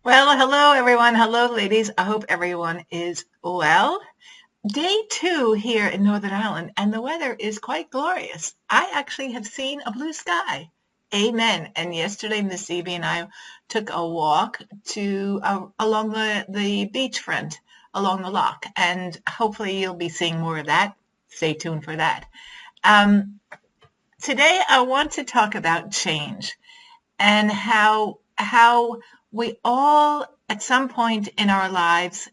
Well, hello everyone. Hello, ladies. I hope everyone is well. Day two here in Northern Ireland, and the weather is quite glorious. I actually have seen a blue sky. Amen. And yesterday, Miss Evie and I took a walk along the beachfront, along the loch, and hopefully you'll be seeing more of that. Stay tuned for that. Um, Today, I want to talk about change and how we all at some point in our lives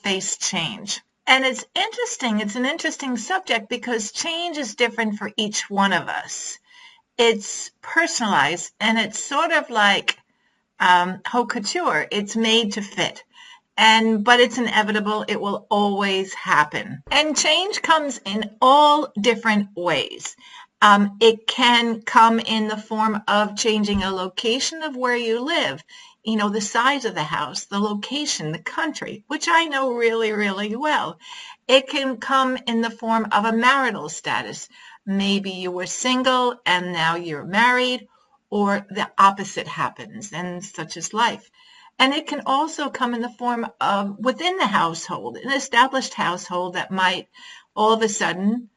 face change. And it's an interesting subject because change is different for each one of us. It's personalized and it's sort of like haute couture. It's made to fit. But it's inevitable. It will always happen. And change comes in all different ways. It can come in the form of changing a location of where you live, the size of the house, the location, the country, which I know really, really well. It can come in the form of a marital status. Maybe you were single and now you're married, or the opposite happens, and such is life. And it can also come in the form of within the household, an established household that might all of a sudden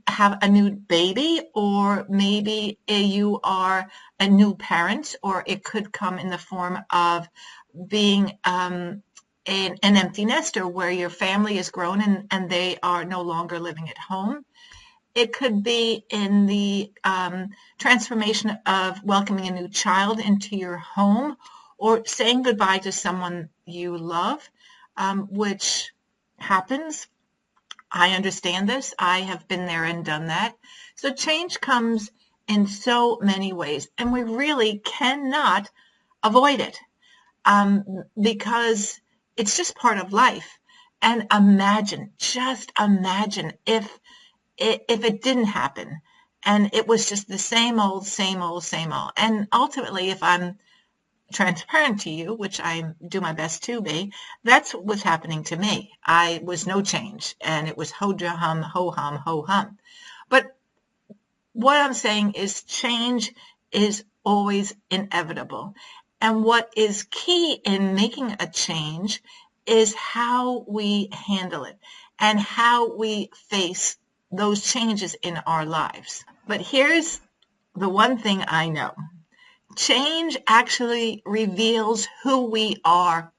have a new baby, or maybe you are a new parent, or it could come in the form of being an empty nester where your family is grown and they are no longer living at home. It could be in the transformation of welcoming a new child into your home or saying goodbye to someone you love, which happens. I understand this. I have been there and done that. So change comes in so many ways, and we really cannot avoid it because it's just part of life. And just imagine if it didn't happen and it was just the same old, same old, same old. And ultimately, if I'm transparent to you, which I do my best to be, that's what was happening to me. I was no change, and it was ho-hum, ho-hum, ho-hum. But what I'm saying is change is always inevitable. And what is key in making a change is how we handle it and how we face those changes in our lives. But here's the one thing I know. Change actually reveals who we are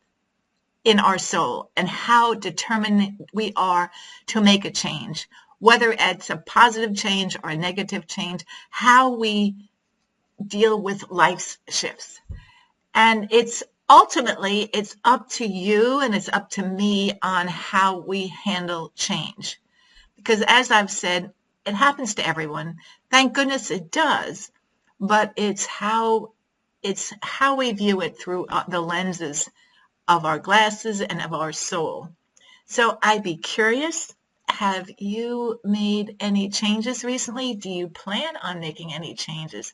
in our soul and how determined we are to make a change, whether it's a positive change or a negative change, how we deal with life's shifts. And it's up to you and it's up to me on how we handle change. Because as I've said, it happens to everyone. Thank goodness it does. But it's how we view it through the lenses of our glasses and of our soul. So I'd be curious, have you made any changes recently? Do you plan on making any changes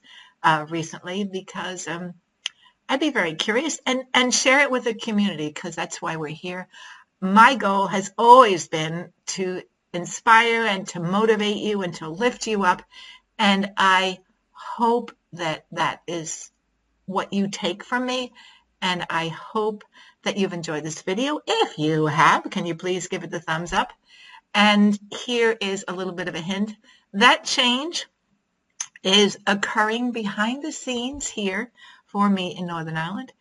recently? Because I'd be very curious, and share it with the community, because that's why we're here. My goal has always been to inspire and to motivate you and to lift you up. And I hope that that is what you take from me. And I hope that you've enjoyed this video. If you have, can you please give it the thumbs up? And here is a little bit of a hint. That change is occurring behind the scenes here for me in Northern Ireland.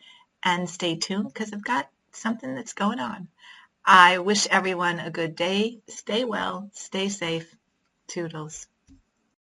And stay tuned because I've got something that's going on. I wish everyone a good day. Stay well, stay safe. Toodles.